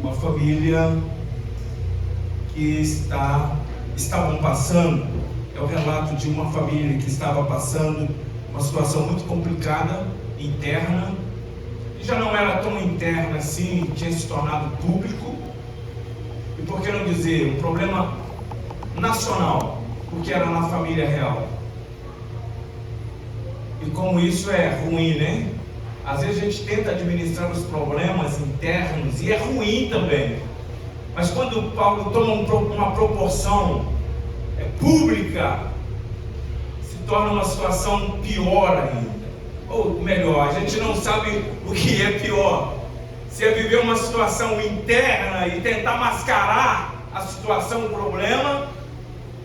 uma família que estavam passando, é o relato de uma família que estava passando uma situação muito complicada, interna, e já não era tão interna assim, tinha se tornado público, e por que não dizer, um problema nacional, porque era na família real. E como isso é ruim, né? Às vezes a gente tenta administrar os problemas internos e é ruim também. Mas quando Paulo toma uma proporção pública, se torna uma situação pior ainda. Ou melhor, a gente não sabe o que é pior. Se é viver uma situação interna e tentar mascarar a situação, o problema,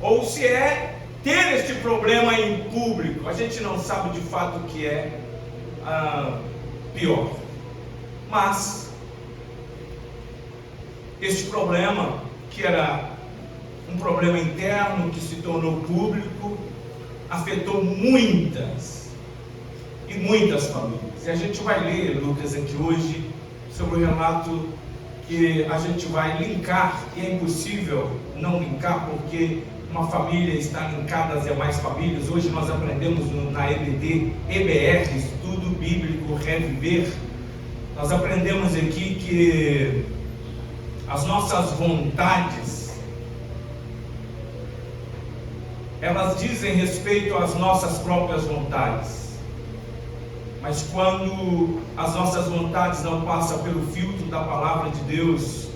ou se é ter este problema em público. A gente não sabe de fato o que é pior. Mas este problema, que era um problema interno que se tornou público, afetou muitas e muitas famílias. E a gente vai ler, Lucas, aqui hoje, sobre o relato que a gente vai linkar, e é impossível não linkar, porque uma família está linkada às demais famílias. Hoje nós aprendemos na EBD, EBR, Estudo Bíblico Reviver, nós aprendemos aqui que as nossas vontades, elas dizem respeito às nossas próprias vontades. Mas quando as nossas vontades não passam pelo filtro da palavra de Deus,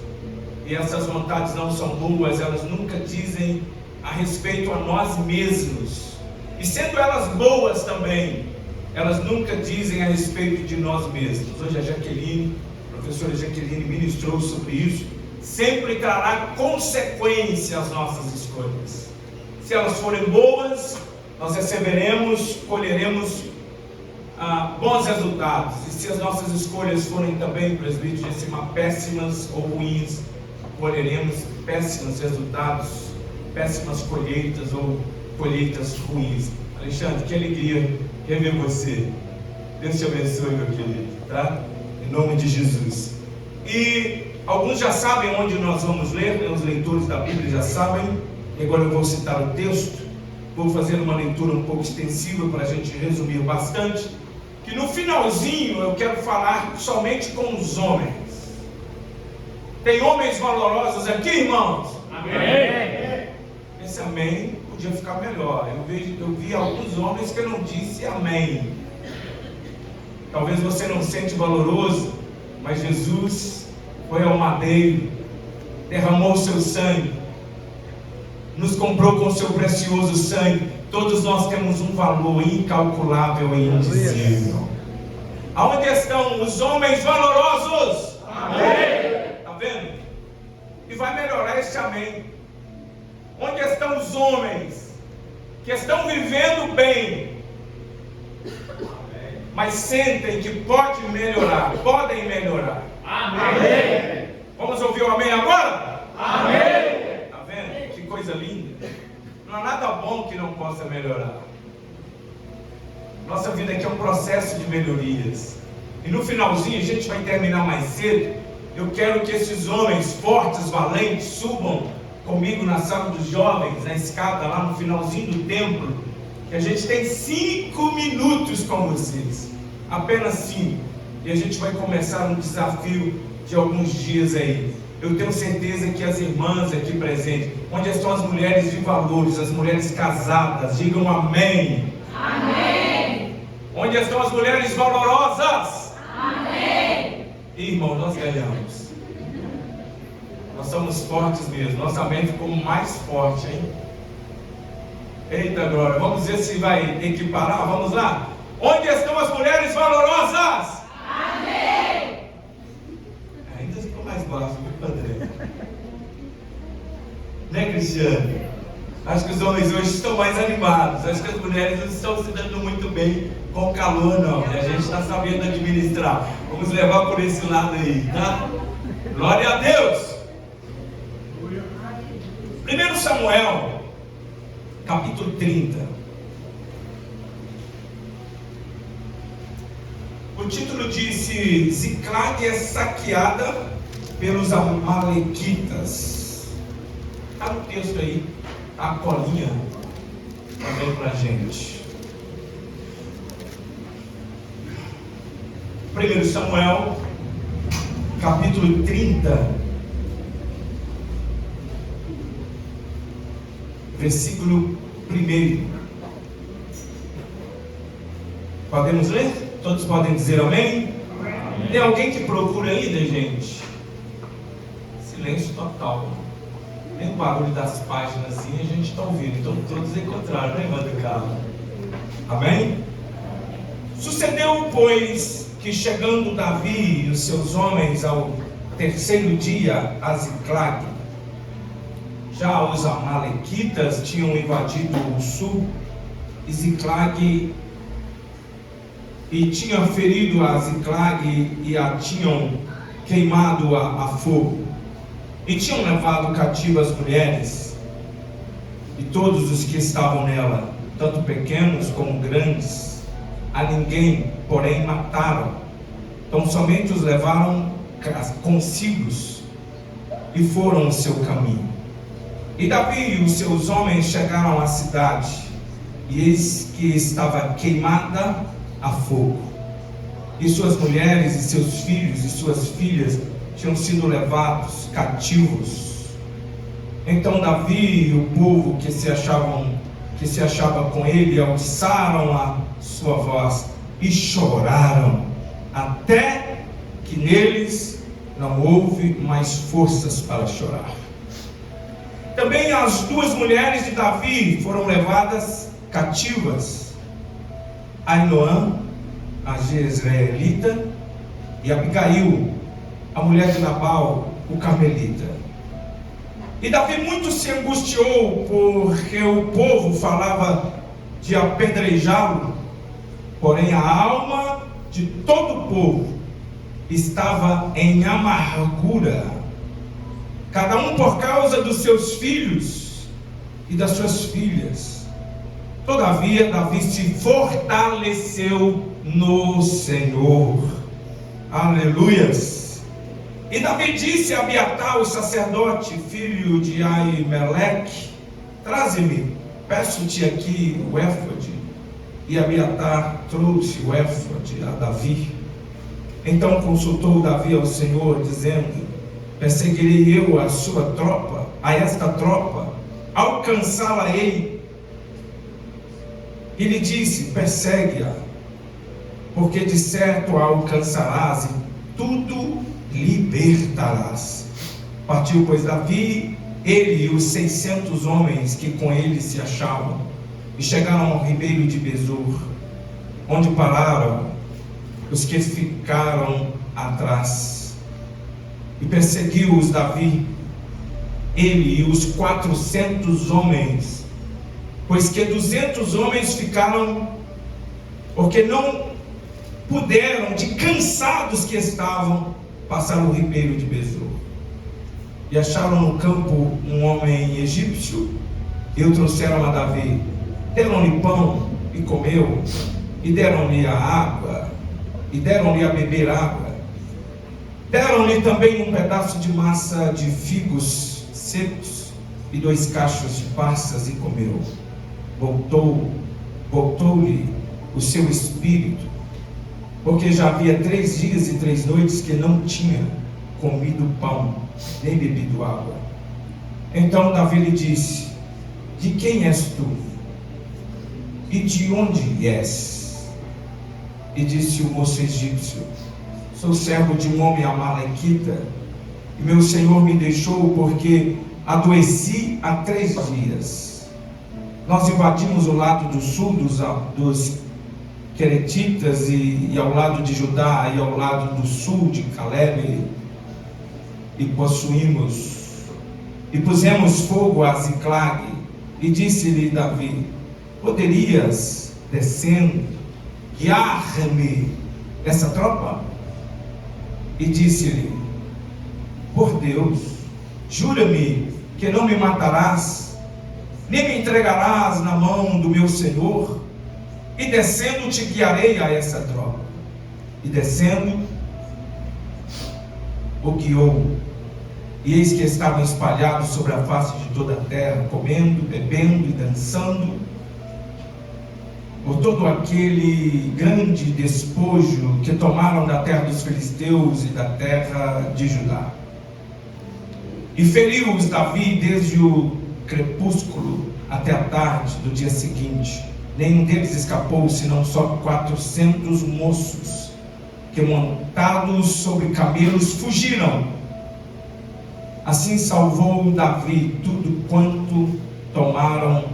e essas vontades não são boas, elas nunca dizem a respeito a nós mesmos. E sendo elas boas também, elas nunca dizem a respeito de nós mesmos. Hoje a professora Jaqueline ministrou sobre isso. Sempre trará consequência às nossas escolhas. Se elas forem boas, nós receberemos, colheremos bons resultados. E se as nossas escolhas forem também, presbítero, péssimas ou ruins, colheremos péssimos resultados, péssimas colheitas ou colheitas ruins. Alexandre, que alegria rever você. Deus te abençoe, meu querido, tá? Em nome de Jesus. E alguns já sabem onde nós vamos ler, né? Os leitores da Bíblia já sabem. E agora eu vou citar o texto. Vou fazer uma leitura um pouco extensiva para a gente resumir bastante. Que no finalzinho eu quero falar somente com os homens. Tem homens valorosos aqui, irmãos? Amém. Esse amém podia ficar melhor. Eu vi alguns homens que eu não disse amém. Talvez você não sente valoroso, mas Jesus foi ao madeiro, derramou o seu sangue, nos comprou com o seu precioso sangue. Todos nós temos um valor incalculável e indizível. Aonde estão os homens valorosos? Amém. Está vendo? E vai melhorar este amém. Onde estão os homens que estão vivendo bem, mas sentem que podem melhorar? Amém. Vamos ouvir o amém agora? Amém. Está vendo? Que coisa linda. Não há nada bom que não possa melhorar. Nossa vida aqui é um processo de melhorias. E no finalzinho, a gente vai terminar mais cedo. Eu quero que esses homens fortes, valentes, subam comigo na sala dos jovens, na escada, lá no finalzinho do templo. Que a gente tem 5 minutos com vocês. Apenas 5. E a gente vai começar um desafio de alguns dias aí. Eu tenho certeza que as irmãs aqui presentes, onde estão as mulheres de valores, as mulheres casadas, digam amém. Amém. Onde estão as mulheres valorosas? Amém. Irmão, nós ganhamos. Nós somos fortes mesmo. Nosso amém ficou mais forte, hein? Eita glória. Vamos ver se vai equiparar. Vamos lá. Onde estão as mulheres valorosas? Amém. Ainda ficou mais baixo, viu, André? Né, Cristiano? Acho que os homens hoje estão mais animados. Acho que as mulheres não estão se dando muito bem com o calor, não. E a gente está sabendo administrar. Vamos levar por esse lado aí, tá? Glória a Deus! 1 Samuel, capítulo 30. O título diz: Ziclag é saqueada pelos amalequitas. Está no texto aí, a colinha também para a gente. 1 Samuel, capítulo 30, versículo 1. Podemos ler? Todos podem dizer amém? Amém. Tem alguém que procura ainda, gente? Silêncio total. Nem o barulho das páginas assim a gente está ouvindo. Então todos encontraram, né, Madrucado? Amém? Sucedeu, pois, que chegando Davi e os seus homens ao terceiro dia a Ziclag, já os amalequitas tinham invadido o sul e Ziclag, e tinham ferido a Ziclag e a tinham queimado a fogo, e tinham levado cativas mulheres e todos os que estavam nela, tanto pequenos como grandes. A ninguém, porém, mataram, então somente os levaram consigo e foram o seu caminho. E Davi e os seus homens chegaram à cidade, e eis que estava queimada a fogo, e suas mulheres e seus filhos e suas filhas tinham sido levados cativos. Então Davi e o povo que se achava com ele alçaram a sua voz e choraram, até que neles não houve mais forças para chorar. Também as duas mulheres de Davi foram levadas cativas, Ainoã, a jezreelita, e Abigail, a mulher de Nabal, o carmelita. E Davi muito se angustiou, porque o povo falava de apedrejá-lo, porém a alma de todo o povo estava em amargura, cada um por causa dos seus filhos e das suas filhas. Todavia, Davi se fortaleceu no Senhor. Aleluias. E Davi disse a Abiatar, o sacerdote, filho de Aimeleque: traze-me, peço-te aqui o éfode. E Abiatar trouxe o éfode a Davi. Então consultou Davi ao Senhor, dizendo: perseguirei eu a sua tropa, a esta tropa, alcançá-la-ei? E lhe disse: persegue-a, porque de certo a alcançarás e tudo libertarás. Partiu, pois, Davi, ele e os 600 homens que com ele se achavam, e chegaram ao ribeiro de Besor, onde pararam os que ficaram atrás. E perseguiu-os Davi, ele e os 400 homens, pois que 200 homens ficaram, porque não puderam, de cansados que estavam, passar o ribeiro de Besor. E acharam no campo um homem egípcio, e o trouxeram a Davi. Deram-lhe pão e comeu, e deram-lhe a água, e deram-lhe a beber água. Deram-lhe também um pedaço de massa de figos secos e 2 cachos de passas, e comeu. Voltou-lhe o seu espírito, porque já havia 3 dias e 3 noites que não tinha comido pão, nem bebido água. Então Davi lhe disse: de quem és tu? E de onde és? E disse o moço egípcio: sou servo de um homem amalequita, e meu senhor me deixou porque adoeci há 3 dias. Nós invadimos o lado do sul dos Queretitas e ao lado de Judá e ao lado do sul de Caleb, e possuímos e pusemos fogo a Ziclag. E disse-lhe Davi: poderias, descendo, guiar-me essa tropa? E disse-lhe: por Deus, jura-me que não me matarás, nem me entregarás na mão do meu senhor, e descendo te guiarei a essa tropa. E descendo, o guiou. E eis que estavam espalhados sobre a face de toda a terra, comendo, bebendo e dançando, por todo aquele grande despojo que tomaram da terra dos filisteus e da terra de Judá. E feriu-os Davi desde o crepúsculo até a tarde do dia seguinte. Nenhum deles escapou, senão só 400 moços, que montados sobre camelos fugiram. Assim salvou Davi tudo quanto tomaram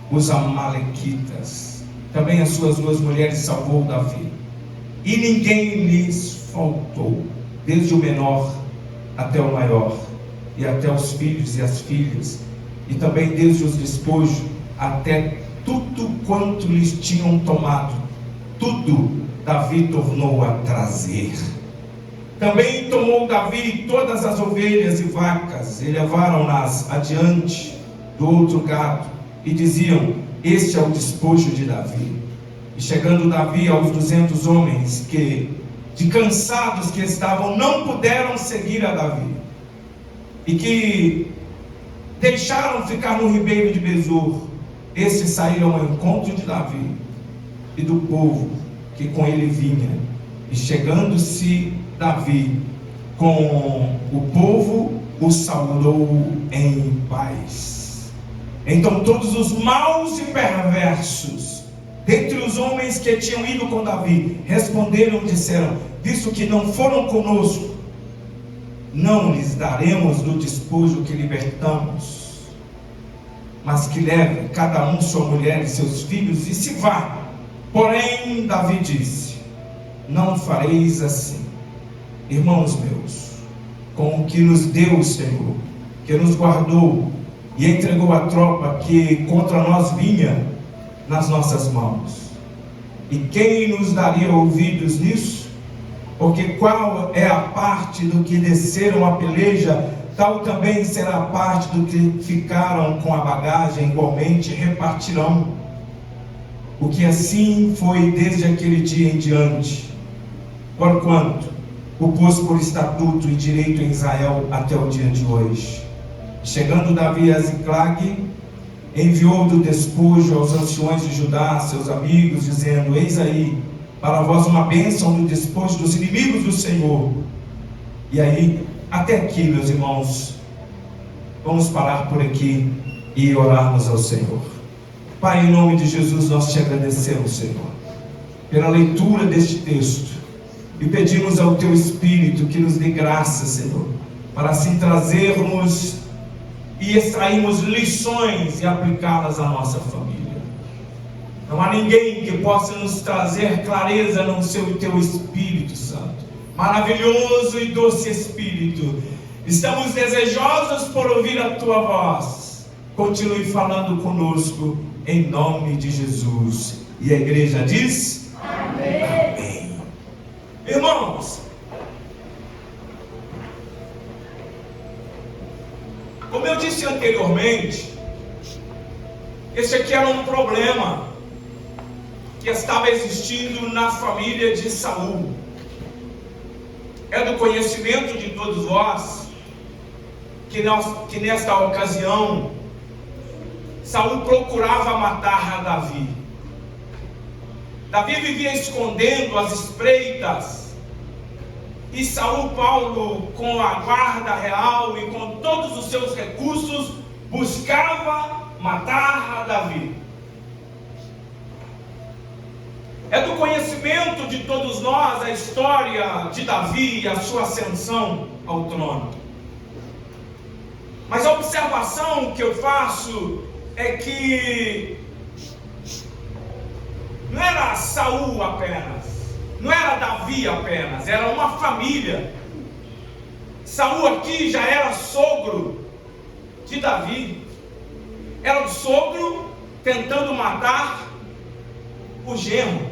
os amalequitas. Também as suas 2 mulheres salvou Davi. E ninguém lhes faltou, desde o menor até o maior, e até os filhos e as filhas, e também desde os despojos até tudo quanto lhes tinham tomado. Tudo Davi tornou a trazer. Também tomou Davi todas as ovelhas e vacas, e levaram-nas adiante do outro gado, e diziam: este é o despojo de Davi. E chegando Davi aos 200 homens que, de cansados que estavam, não puderam seguir a Davi, e que deixaram ficar no ribeiro de Besor, estes saíram ao encontro de Davi e do povo que com ele vinha. E chegando-se Davi com o povo, o saudou em paz. Então todos os maus e perversos dentre os homens que tinham ido com Davi responderam e disseram: visto que não foram conosco, não lhes daremos do despojo que libertamos, mas que leve cada um sua mulher e seus filhos e se vá. Porém Davi disse: não fareis assim, irmãos meus, com o que nos deu o Senhor, que nos guardou e entregou a tropa que contra nós vinha nas nossas mãos. E quem nos daria ouvidos nisso? Porque qual é a parte do que desceram a peleja, tal também será a parte do que ficaram com a bagagem, igualmente repartirão. O que assim foi desde aquele dia em diante, porquanto o pôs por estatuto e direito em Israel até o dia de hoje. Chegando Davi a Ziclague, enviou do despojo aos anciões de Judá, seus amigos, dizendo: eis aí para vós uma bênção do despojo dos inimigos do Senhor. E aí, até aqui, meus irmãos, vamos parar por aqui e orarmos ao Senhor. Pai, em nome de Jesus, nós te agradecemos, Senhor, pela leitura deste texto, e pedimos ao teu Espírito que nos dê graça, Senhor, para assim trazermos e extrairmos lições e aplicá-las à nossa família. Não há ninguém que possa nos trazer clareza a não ser o teu Espírito Santo, maravilhoso e doce Espírito. Estamos desejosos por ouvir a tua voz. Continue falando conosco, em nome de Jesus. E a igreja diz: amém. Amém. Irmãos, como eu disse anteriormente, esse aqui era um problema que estava existindo na família de Saul. É do conhecimento de todos vós que nesta ocasião Saul procurava matar a Davi. Davi vivia escondendo as espreitas, e Saul, Paulo, com a guarda real e com todos os seus recursos, buscava matar a Davi. É do conhecimento de todos nós a história de Davi e a sua ascensão ao trono. Mas a observação que eu faço é que não era Saul apenas, não era Davi apenas, era uma família. Saul aqui já era sogro de Davi, era o sogro tentando matar o genro.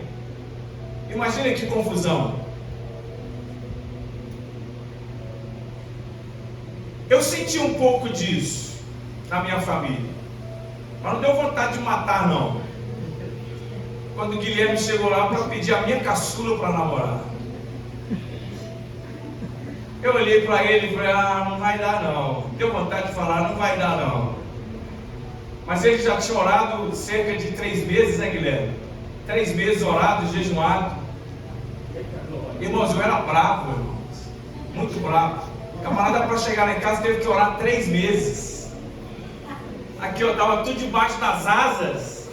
Imagina que confusão. Eu senti um pouco disso na minha família, mas não deu vontade de matar não. Quando o Guilherme chegou lá para pedir a minha caçula para namorar, Eu olhei para ele e falei, não vai dar não. Deu vontade de falar, não vai dar não. Mas ele já tinha orado cerca de 3 meses, né, Guilherme? 3 meses orado, jejuado. Irmãos, eu era bravo, irmãos. Muito bravo. O camarada, para chegar lá em casa, teve que orar 3 meses. Aqui eu estava tudo debaixo das asas.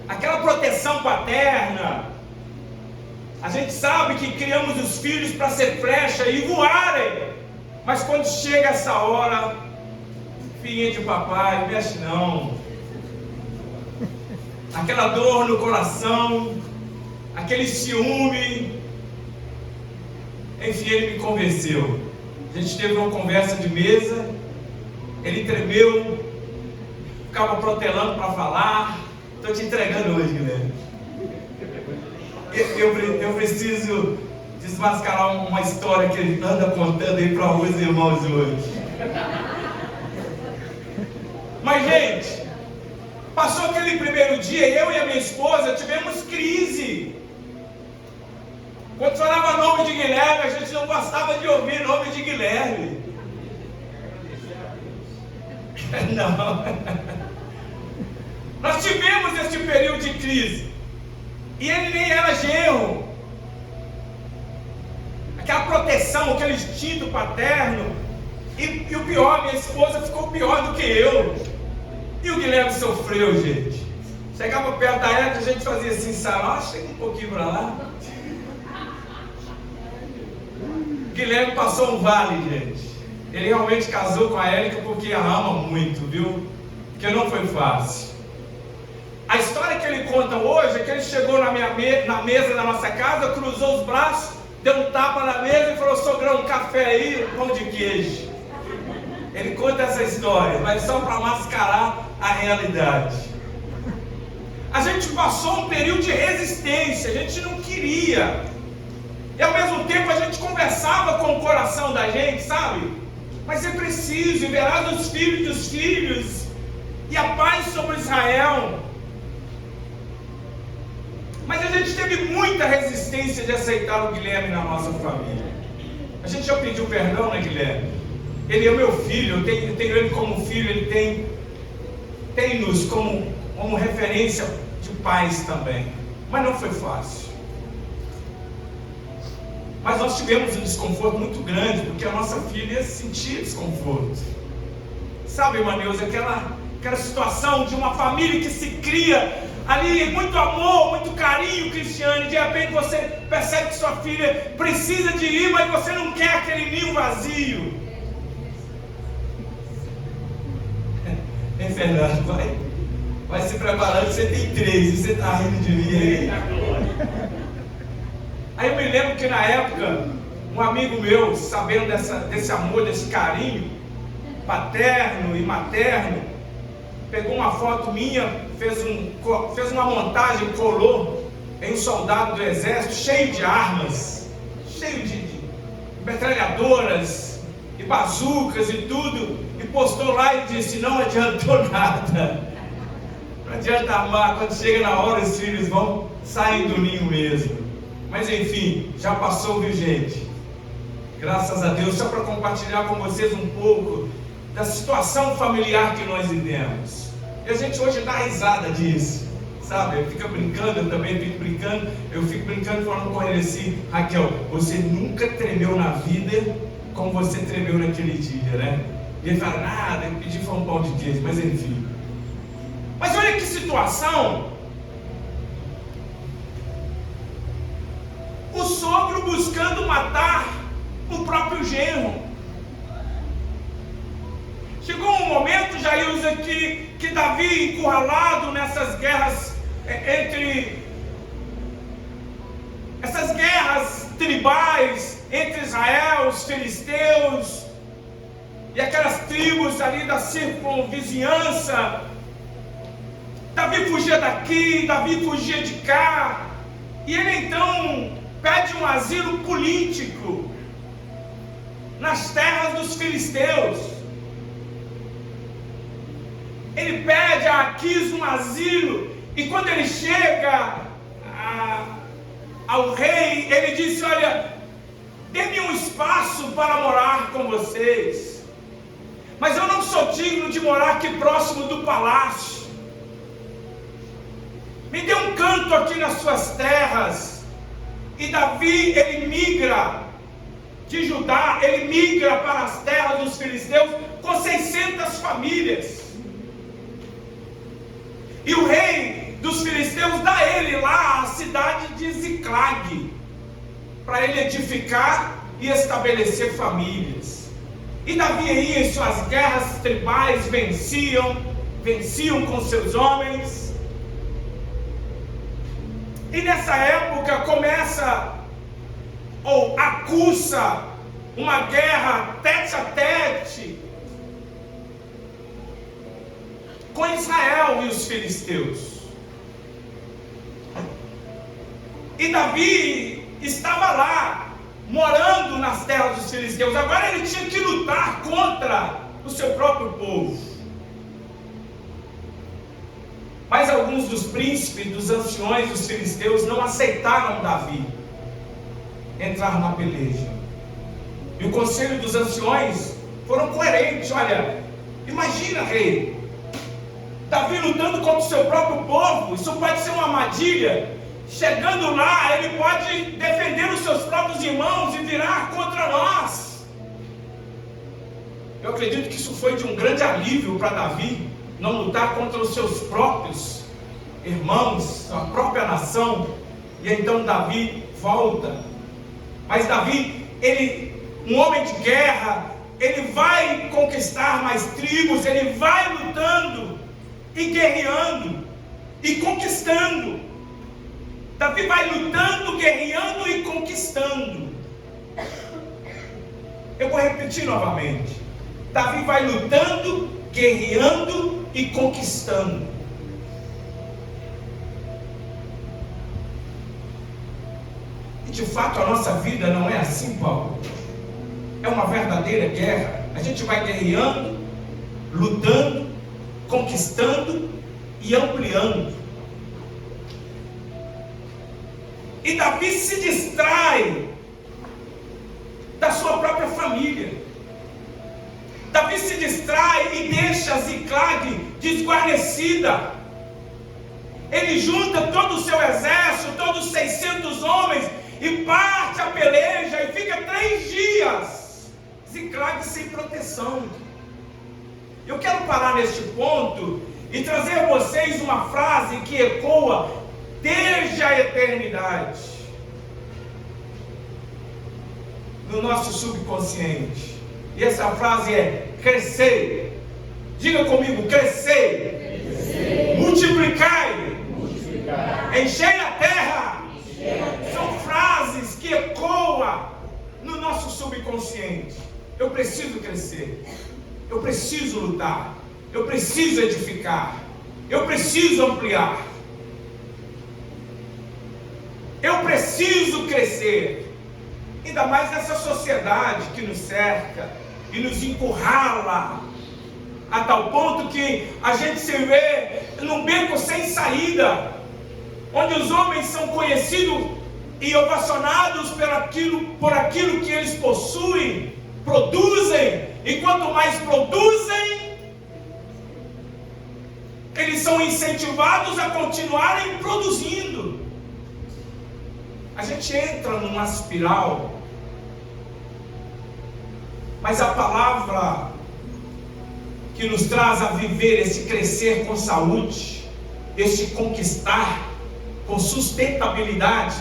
Aquela proteção paterna. A gente sabe que criamos os filhos para ser flecha e voarem. Mas quando chega essa hora, filhinha de papai, mexe não. Aquela dor no coração, aquele ciúme. Enfim, ele me convenceu. A gente teve uma conversa de mesa. Ele tremeu, ficava protelando para falar. Estou te entregando hoje, Guilherme. Eu preciso desmascarar uma história que ele anda contando aí para alguns irmãos hoje. Mas, gente, passou aquele primeiro dia, eu e a minha esposa tivemos crise. Quando falava o nome de Guilherme, a gente não gostava de ouvir o nome de Guilherme. Não. Nós tivemos esse período de crise. E ele nem era genro. Aquela proteção, aquele instinto paterno. E o pior, minha esposa ficou pior do que eu. E o Guilherme sofreu, gente. Chegava perto da Érica, a gente fazia assim, sabe? Chega um pouquinho para lá. Guilherme passou um vale, gente. Ele realmente casou com a Érica porque a ama muito, viu? Porque não foi fácil. A história que ele conta hoje é que ele chegou na mesa da nossa casa, cruzou os braços, deu um tapa na mesa e falou, sogrão, um café aí, um pão de queijo. Ele conta essa história, mas só para mascarar a realidade. A gente passou um período de resistência, a gente não queria. E ao mesmo tempo a gente conversava com o coração da gente, sabe? Mas é preciso, e verás os filhos dos filhos, e a paz sobre Israel. Mas a gente teve muita resistência de aceitar o Guilherme na nossa família. A gente já pediu perdão, né, Guilherme? Ele é meu filho, eu tenho ele como filho, ele tem-nos como referência de pais também. Mas não foi fácil. Mas nós tivemos um desconforto muito grande, porque a nossa filha sentia desconforto. Sabe, Maneus, aquela situação de uma família que se cria ali, muito amor, muito carinho, Cristiano, e de repente você percebe que sua filha precisa de ir, mas você não quer aquele ninho vazio. É verdade, vai se preparando, você tem 3 e você está rindo de mim aí. Aí eu me lembro que na época, um amigo meu, sabendo desse amor, desse carinho paterno e materno, pegou uma foto minha, fez uma montagem, colou em um soldado do exército, cheio de armas, cheio de metralhadoras e bazucas e tudo, e postou lá e disse, não adiantou nada, não adianta amar, quando chega na hora os filhos vão sair do ninho mesmo. Mas enfim, já passou, viu, gente? Graças a Deus, só para compartilhar com vocês um pouco da situação familiar que nós vivemos. E a gente hoje dá risada disso, sabe? Eu fico brincando, eu também fico brincando falando com ele assim, Raquel, você nunca tremeu na vida como você tremeu naquele dia, né? E ele fala, nada, eu pedi foi um pão de queijo, mas enfim. Mas olha que situação. O sogro buscando matar o próprio genro. Chegou um momento, Jailza, que Davi, encurralado nessas guerras essas guerras tribais entre Israel, os filisteus e aquelas tribos ali da circunvizinhança, Davi fugia daqui, Davi fugia de cá, e ele então pede um asilo político nas terras dos filisteus. Ele pede a Aquis um asilo, e quando ele chega ao rei, ele disse, olha, dê-me um espaço para morar com vocês, mas eu não sou digno de morar aqui próximo do palácio. Me dê um canto aqui nas suas terras. E Davi, ele migra de Judá, ele migra para as terras dos filisteus com 600 famílias. E o rei dos filisteus dá a ele lá a cidade de Ziclag, para ele edificar e estabelecer famílias. E Davi ia em suas guerras tribais, venciam com seus homens. E nessa época começa, ou acusa, uma guerra tete a tete com Israel e os filisteus. E Davi estava lá, morando nas terras dos filisteus. Agora ele tinha que lutar contra o seu próprio povo. Mas alguns dos príncipes, dos anciões dos filisteus não aceitaram Davi entrar na peleja. E o conselho dos anciões foram coerentes. Olha, imagina, rei, Davi lutando contra o seu próprio povo. Isso pode ser uma armadilha. Chegando lá, ele pode defender os seus próprios irmãos e virar contra nós. Eu acredito que isso foi de um grande alívio para Davi, não lutar contra os seus próprios irmãos, a própria nação. E então Davi volta. Mas Davi, ele, um homem de guerra, ele vai conquistar mais tribos, ele vai lutando e guerreando e conquistando. Davi vai lutando, guerreando e conquistando. Eu vou repetir novamente. Davi vai lutando, guerreando e conquistando. E de fato a nossa vida não é assim, Paulo. É uma verdadeira guerra. A gente vai guerreando, lutando, conquistando e ampliando. E Davi se distrai da sua própria família. Davi se distrai e deixa Ziclag desguarnecida. Ele junta todo o seu exército, todos os 600 homens, e parte a peleja, e fica 3 dias Ziclag sem proteção. Eu quero parar neste ponto e trazer a vocês uma frase que ecoa desde a eternidade no nosso subconsciente. E essa frase é: crescei. Diga comigo: crescei. Multiplicai. Enchei a terra. São frases que ecoam no nosso subconsciente. Eu preciso crescer. Eu preciso lutar. Eu preciso edificar. Eu preciso ampliar. Eu preciso crescer. Ainda mais nessa sociedade que nos cerca e nos encurrala, a tal ponto que a gente se vê num beco sem saída, onde os homens são conhecidos e ovacionados por aquilo que eles possuem, produzem, e quanto mais produzem, eles são incentivados a continuarem produzindo. A gente entra numa espiral, mas a palavra que nos traz a viver esse crescer com saúde, esse conquistar com sustentabilidade,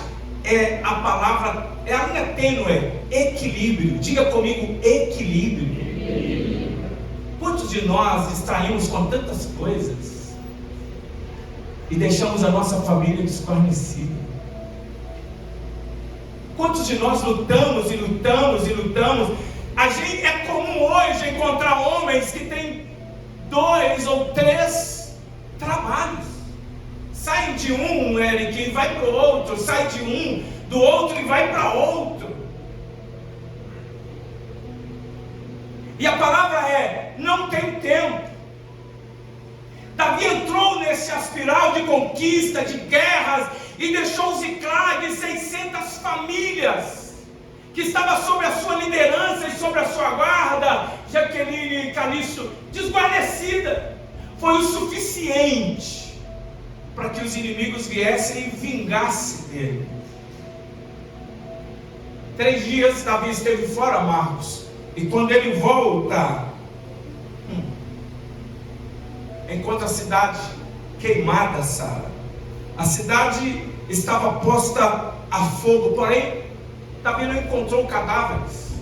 é a palavra, é a linha tênue, equilíbrio. Diga comigo: equilíbrio. Quantos de nós distraímos com tantas coisas e deixamos a nossa família desguarnecida? Quantos de nós lutamos e lutamos e lutamos? É comum hoje encontrar homens que têm 2 ou 3 trabalhos. Sai de um, Eric, e vai para o outro. Sai de um, do outro e vai para outro. E a palavra é: não tem tempo. Davi entrou nesse espiral de conquista, de guerras, e deixou Ziclag 600 famílias. que estava sob a sua liderança e sobre a sua guarda, Jaqueline e Calixto, desguarnecida, foi o suficiente para que os inimigos viessem e vingassem dele. 3 dias Davi esteve fora, Marcos, e quando ele volta, encontra a cidade queimada, Sara. A cidade estava posta a fogo, porém Davi não encontrou cadáveres.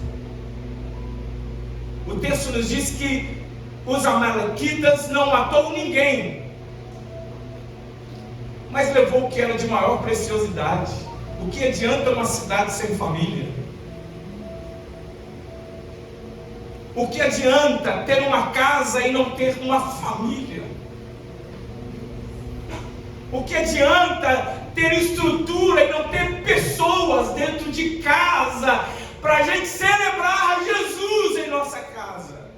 O texto nos diz que os amalequitas não matou ninguém, mas levou o que era de maior preciosidade. O que adianta uma cidade sem família? O que adianta ter uma casa e não ter uma família? O que adianta ter estrutura e não ter pessoas dentro de casa para a gente celebrar Jesus em nossa casa?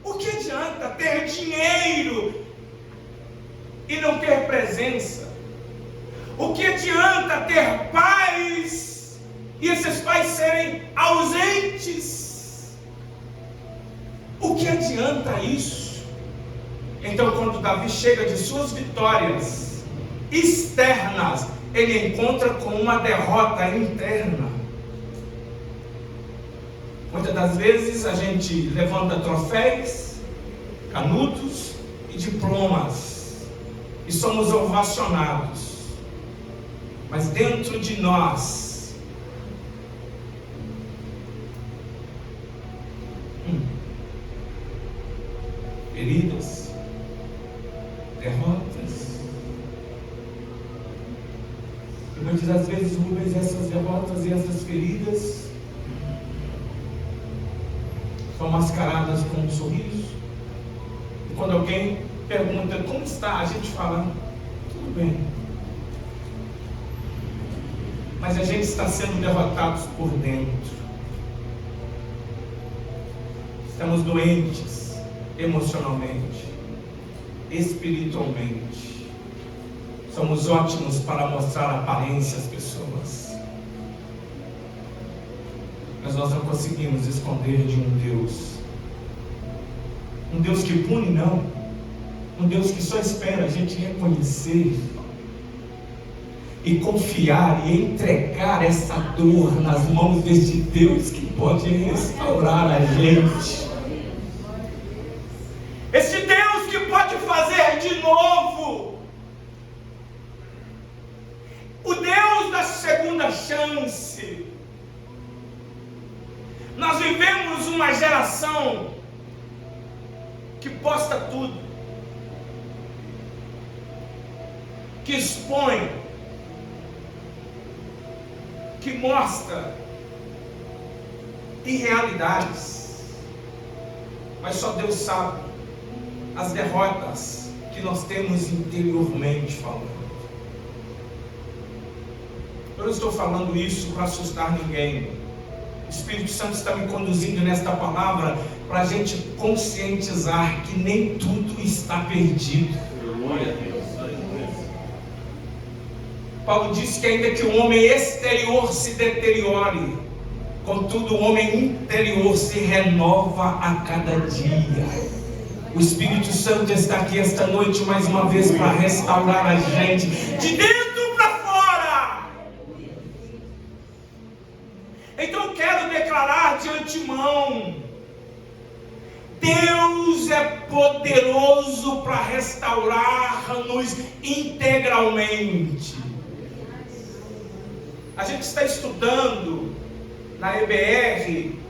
O que adianta ter dinheiro e não ter presença? O que adianta ter pais e esses pais serem ausentes? O que adianta isso? Então, quando Davi chega de suas vitórias externas, ele encontra com uma derrota interna. Muitas das vezes a gente levanta troféus, canudos e diplomas e somos ovacionados, mas dentro de nós feridas, derrotas. E muitas das vezes, Rubens, essas derrotas e essas feridas são mascaradas com um sorriso. E quando alguém pergunta como está, a gente fala, tudo bem. Mas a gente está sendo derrotados por dentro. Estamos doentes emocionalmente, espiritualmente. Somos ótimos para mostrar aparência às pessoas, mas nós não conseguimos esconder de um Deus que pune, não, um Deus que só espera a gente reconhecer e confiar e entregar essa dor nas mãos deste Deus que pode restaurar a gente. Esse Deus que pode fazer de novo. O Deus da segunda chance. Nós vivemos uma geração que posta tudo, que expõe, que mostra irrealidades, mas só Deus sabe as derrotas que nós temos interiormente falando. Eu não estou falando isso para assustar ninguém. O Espírito Santo está me conduzindo nesta palavra para a gente conscientizar que nem tudo está perdido. Paulo disse que ainda que o homem exterior se deteriore, contudo o homem interior se renova a cada dia. O Espírito Santo está aqui esta noite mais uma vez para restaurar a gente de dentro para fora. Então quero declarar de antemão: Deus é poderoso para restaurar-nos integralmente. A gente está estudando na EBR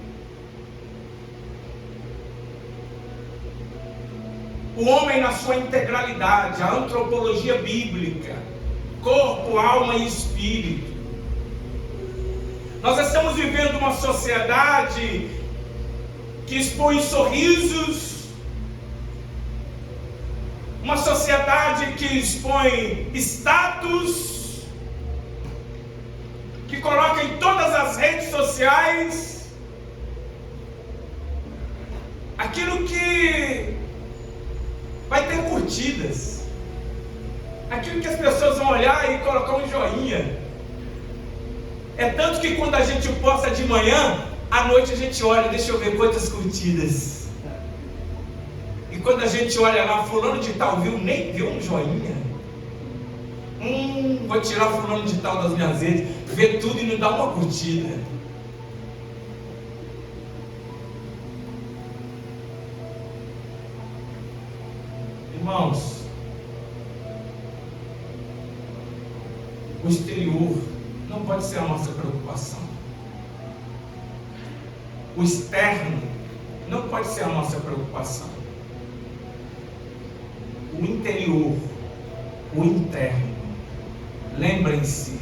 o homem na sua integralidade, a antropologia bíblica, corpo, alma e espírito. Nós estamos vivendo uma sociedade que expõe sorrisos, uma sociedade que expõe status, que coloca em todas as redes sociais aquilo que vai ter curtidas, aquilo que as pessoas vão olhar e colocar um joinha. É tanto que quando a gente posta de manhã, à noite a gente olha, deixa eu ver quantas curtidas. E quando a gente olha lá, fulano de tal viu, nem viu um joinha. Vou tirar fulano de tal das minhas redes, vê tudo e não dá uma curtida. Irmãos, o exterior não pode ser a nossa preocupação. O externo não pode ser a nossa preocupação. O interior, o interno. Lembrem-se,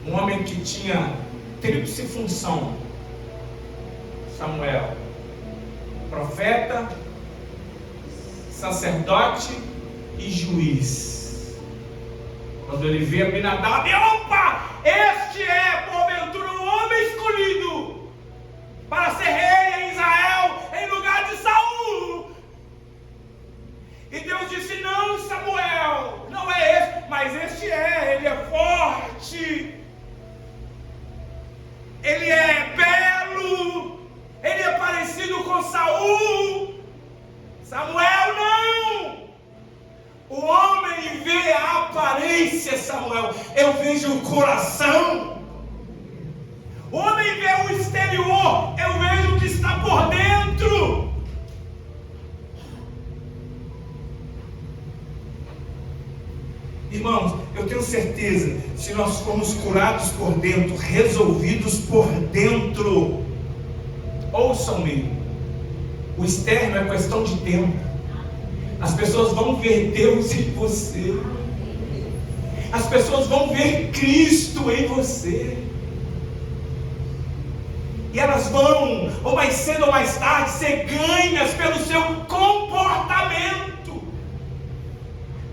um homem que tinha tríplice função, Samuel, profeta, sacerdote e juiz. Quando ele vê Abinadab, opa, este é porventura o homem escolhido para ser rei em Israel em lugar de Saul. E Deus disse: não, Samuel, não é esse, mas este é, ele é forte, ele é belo, ele é parecido com Saul. Samuel, não! O homem vê a aparência, Samuel, eu vejo o coração. O homem vê o exterior, eu vejo o que está por dentro. Irmãos, eu tenho certeza, se nós formos curados por dentro, resolvidos por dentro, ouçam-me, o externo é questão de tempo. As pessoas vão ver Deus em você. As pessoas vão ver Cristo em você. E elas vão, ou mais cedo ou mais tarde, ser ganhas pelo seu comportamento,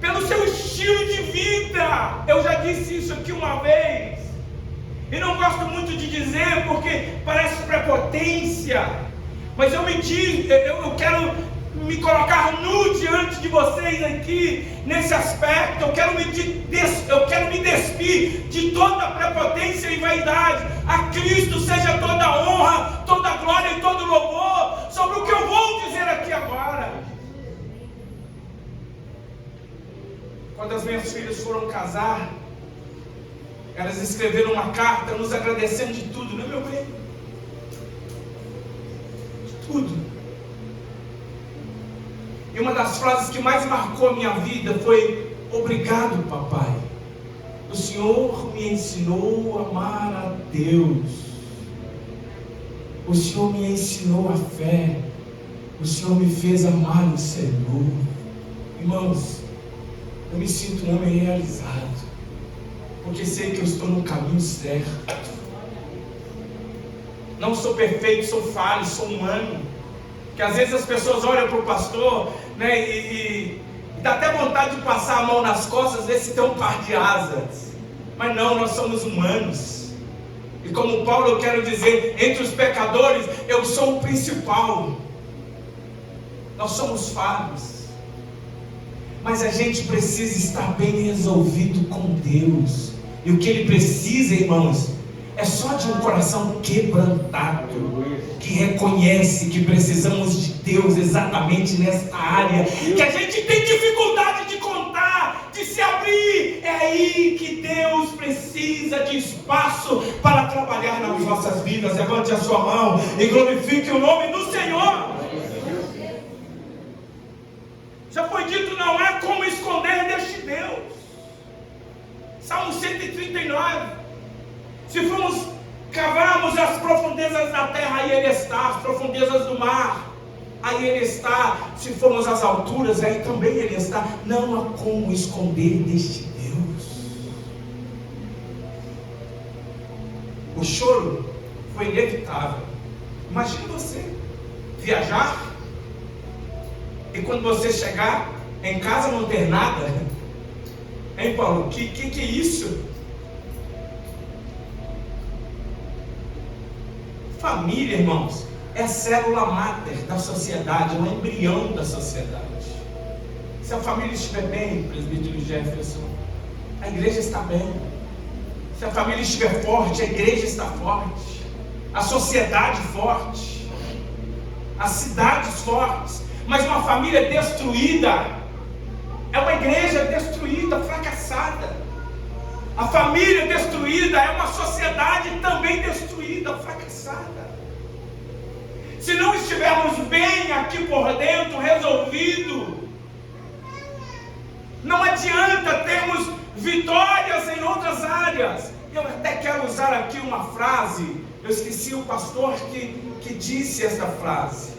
pelo seu estilo de vida. Eu já disse isso aqui uma vez, e não gosto muito de dizer porque parece prepotência, mas eu quero me colocar nu diante de vocês aqui nesse aspecto. Eu quero me despir de toda prepotência e vaidade. A Cristo seja toda a honra, toda a glória e todo o louvor sobre o que eu vou dizer aqui agora. Quando as minhas filhas foram casar, elas escreveram uma carta nos agradecendo de tudo, não é, meu bem? De tudo. E uma das frases que mais marcou a minha vida foi: obrigado, papai. O Senhor me ensinou a amar a Deus. O Senhor me ensinou a fé. O Senhor me fez amar o Senhor. Irmãos, eu me sinto um homem realizado, porque sei que eu estou no caminho certo. Não sou perfeito, sou falho, sou humano. Que às vezes as pessoas olham para o pastor, né, e dá até vontade de passar a mão nas costas, ver se tem um par de asas. Mas não, nós somos humanos. E como Paulo, eu quero dizer, entre os pecadores, eu sou o principal. Nós somos falhos. Mas a gente precisa estar bem resolvido com Deus. E o que Ele precisa, irmãos, é só de um coração quebrantado, que reconhece que precisamos de Deus exatamente nesta área, que a gente tem dificuldade de contar, de se abrir. É aí que Deus precisa de espaço para trabalhar nas nossas vidas. Levante a sua mão e glorifique o nome do Senhor. Já foi dito, não há como esconder deste Deus. Salmo 139. Se formos cavarmos as profundezas da terra, aí Ele está. As profundezas do mar, aí Ele está. Se formos às alturas, aí também Ele está. Não há como esconder deste Deus. O choro foi inevitável. Imagine você viajar e quando você chegar em casa não ter nada. Hein, Paulo? Que é isso? Família, irmãos, é a célula máter da sociedade, é o embrião da sociedade. Se a família estiver bem, presbítero Jefferson, a igreja está bem. Se a família estiver forte, a igreja está forte, a sociedade forte, as cidades fortes. Mas uma família destruída é uma igreja destruída, fracassada. A família destruída é uma sociedade também destruída, fracassada. Se não estivermos bem aqui por dentro, resolvido, não adianta termos vitórias em outras áreas. Eu até quero usar aqui uma frase, eu esqueci o pastor que disse essa frase.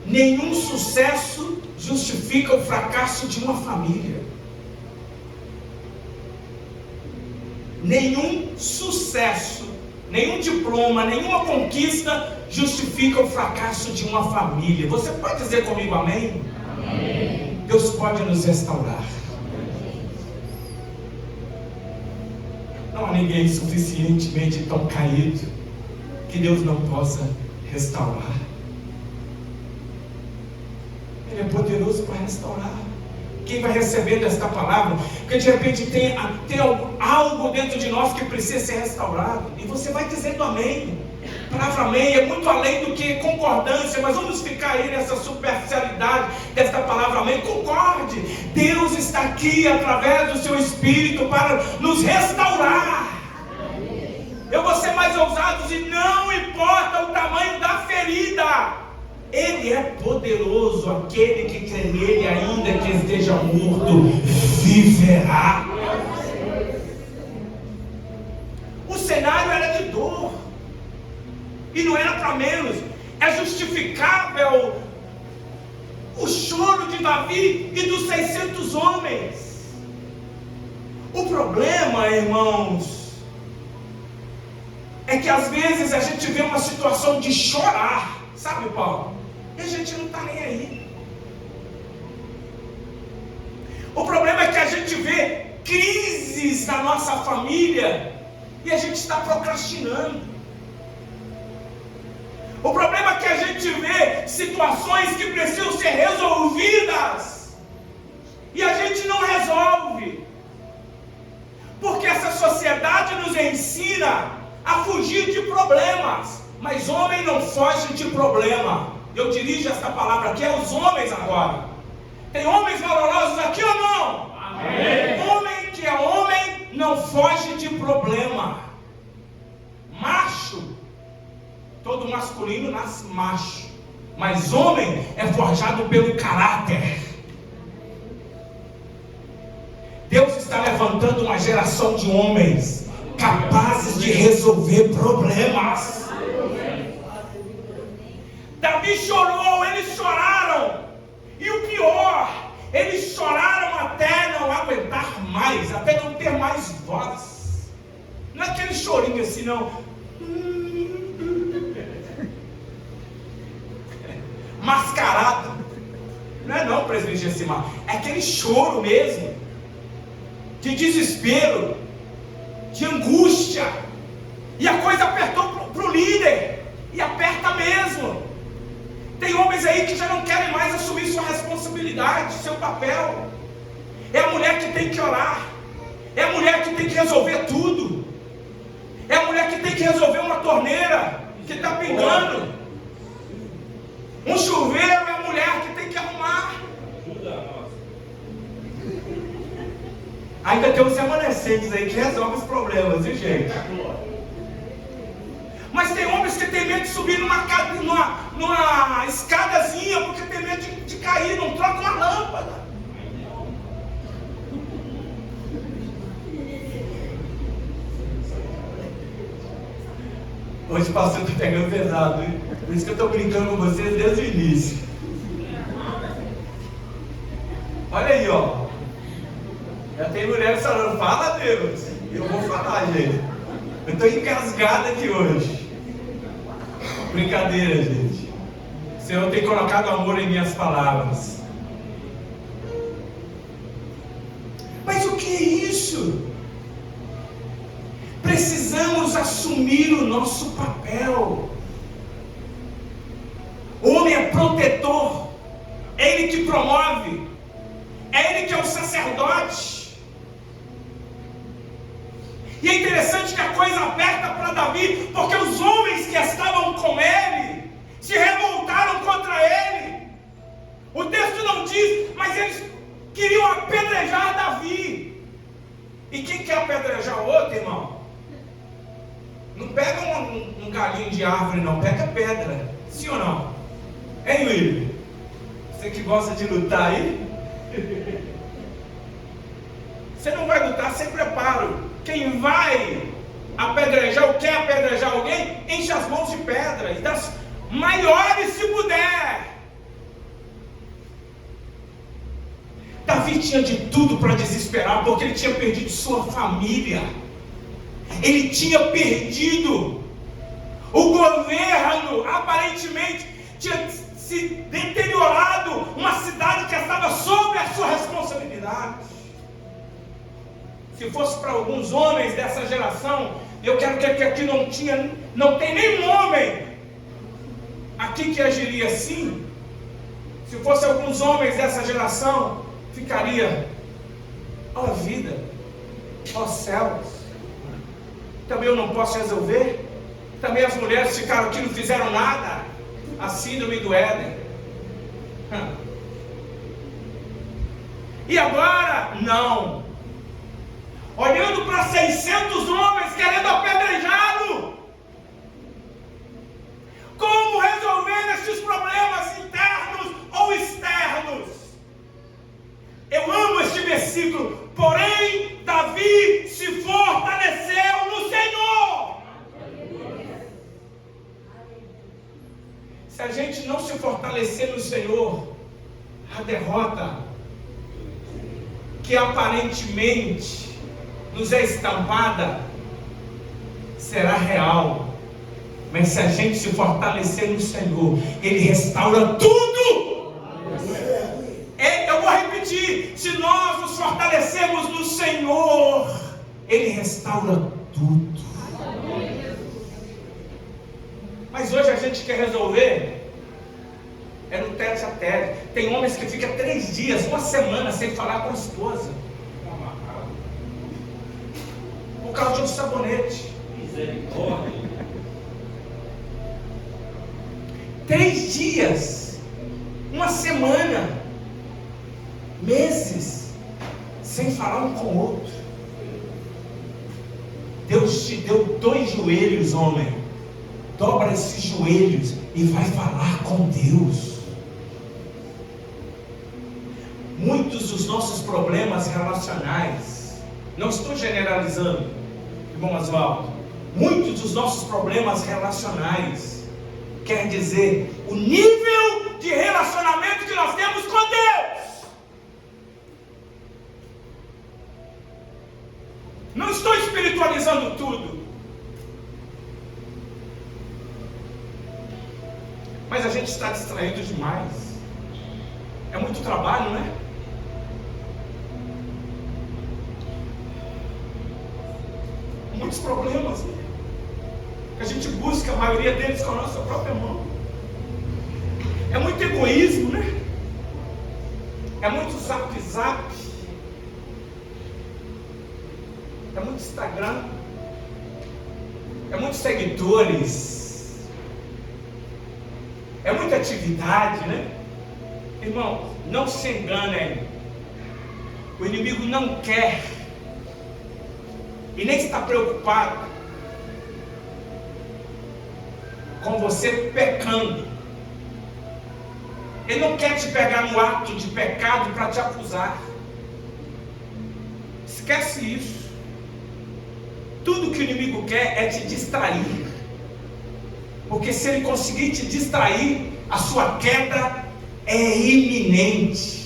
Nenhum sucesso justifica o fracasso de uma família. Nenhum sucesso, nenhum diploma, nenhuma conquista justifica o fracasso de uma família. Você pode dizer comigo amém? Amém. Deus pode nos restaurar. Não há ninguém suficientemente tão caído que Deus não possa restaurar. Ele é poderoso para restaurar. Quem vai recebendo esta palavra, porque de repente tem algo dentro de nós que precisa ser restaurado, e você vai dizendo amém. A palavra amém é muito além do que concordância, mas vamos ficar aí nessa superficialidade desta palavra amém. Concorde, Deus está aqui através do seu Espírito para nos restaurar. Eu vou ser mais ousado e não importa o tamanho da ferida, Ele é poderoso. Aquele que crê nele, ainda que esteja morto, viverá. O cenário era de dor, e não era para menos. É justificável o choro de Davi e dos 600 homens. O problema, irmãos, é que às vezes a gente vê uma situação de chorar, sabe, Paulo? E a gente não está nem aí. O problema é que a gente vê crises na nossa família e a gente está procrastinando. O problema é que a gente vê situações que precisam ser resolvidas e a gente não resolve. Porque essa sociedade nos ensina a fugir de problemas, mas homem não foge de problema. Eu dirijo essa palavra aqui aos homens agora. Tem homens valorosos aqui ou não? Amém. Homem que é homem não foge de problema. Macho, todo masculino nasce macho, mas homem é forjado pelo caráter. Deus está levantando uma geração de homens capazes de resolver problemas. Davi chorou, eles choraram, e o pior, eles choraram até não aguentar mais, até não ter mais voz. Não é aquele chorinho assim, não. Mascarado. Não é não, presidente Gessimar. É aquele choro mesmo, de desespero, de angústia. E a coisa apertou para o líder, e aperta mesmo. Tem homens aí que já não querem mais assumir sua responsabilidade, seu papel. É a mulher que tem que orar, é a mulher que tem que resolver tudo, é a mulher que tem que resolver uma torneira que está pingando, um chuveiro, é a mulher que tem que arrumar. Ainda tem uns remanescentes aí que resolvem os problemas, viu, gente? Mas tem homens que tem medo de subir numa escadazinha porque tem medo de cair, não troca uma lâmpada. Hoje o pastor está pegando pesado, hein? Por isso que eu estou brincando com vocês desde o início. Olha aí, ó. Já tem mulheres falando, fala Deus. Eu vou falar, gente. Eu estou engasgado aqui hoje. Brincadeira, gente. O Senhor tem colocado amor em minhas palavras. Mas o que é isso? Precisamos assumir o nosso papel. O homem é protetor, é ele que promove, é ele que é o sacerdote. E é interessante que a coisa aperta para Davi, porque os homens que estavam com ele se revoltaram contra ele. O texto não diz, mas eles queriam apedrejar Davi. E quem quer apedrejar o outro, irmão? Não pega um galinho de árvore, não, pega pedra. Sim ou não? Hein, William? Você que gosta de lutar aí? Você não vai lutar sem preparo. Quem vai apedrejar ou quer apedrejar alguém, enche as mãos de pedra, e das maiores se puder. Davi tinha de tudo para desesperar, porque ele tinha perdido sua família, ele tinha perdido o governo, aparentemente tinha se deteriorado, uma cidade que estava sob a sua responsabilidade. Se fosse para alguns homens dessa geração, eu quero que aqui não tem nenhum homem aqui que agiria assim. Se fosse alguns homens dessa geração, ficaria: ó vida, ó céus, também eu não posso resolver, também as mulheres ficaram aqui, não fizeram nada, a síndrome do Éden. E agora, não. Olhando para 600 homens querendo apedrejá-lo. Como resolver esses problemas internos ou externos? Eu amo este versículo. Porém, Davi se fortaleceu no Senhor. Se a gente não se fortalecer no Senhor, a derrota que aparentemente nos é estampada será real. Mas se a gente se fortalecer no Senhor, Ele restaura tudo. Eu vou repetir: se nós nos fortalecermos no Senhor, Ele restaura tudo. Mas hoje a gente quer resolver no tete a tete. Tem homens que ficam 3 dias, 1 semana sem falar com a esposa, por causa de um sabonete. Misericórdia. 3 dias, 1 semana, meses, sem falar um com o outro. Deus te deu 2 joelhos, homem. Dobra esses joelhos e vai falar com Deus. Muitos dos nossos problemas relacionais, não estou generalizando, irmão Oswaldo, muitos dos nossos problemas relacionais, quer dizer, o nível de relacionamento que nós temos com Deus. Não estou espiritualizando tudo, mas a gente está distraído demais. É muito trabalho, né? Muitos problemas, né? A gente busca a maioria deles com a nossa própria mão. É muito egoísmo, né? É muito zap, é muito Instagram, é muitos seguidores, é muita atividade, né? Irmão, não se enganem. O inimigo não quer e nem está preocupado com você pecando. Ele não quer te pegar no ato de pecado para te acusar. Esquece isso. Tudo que o inimigo quer é te distrair. Porque se ele conseguir te distrair, a sua queda é iminente.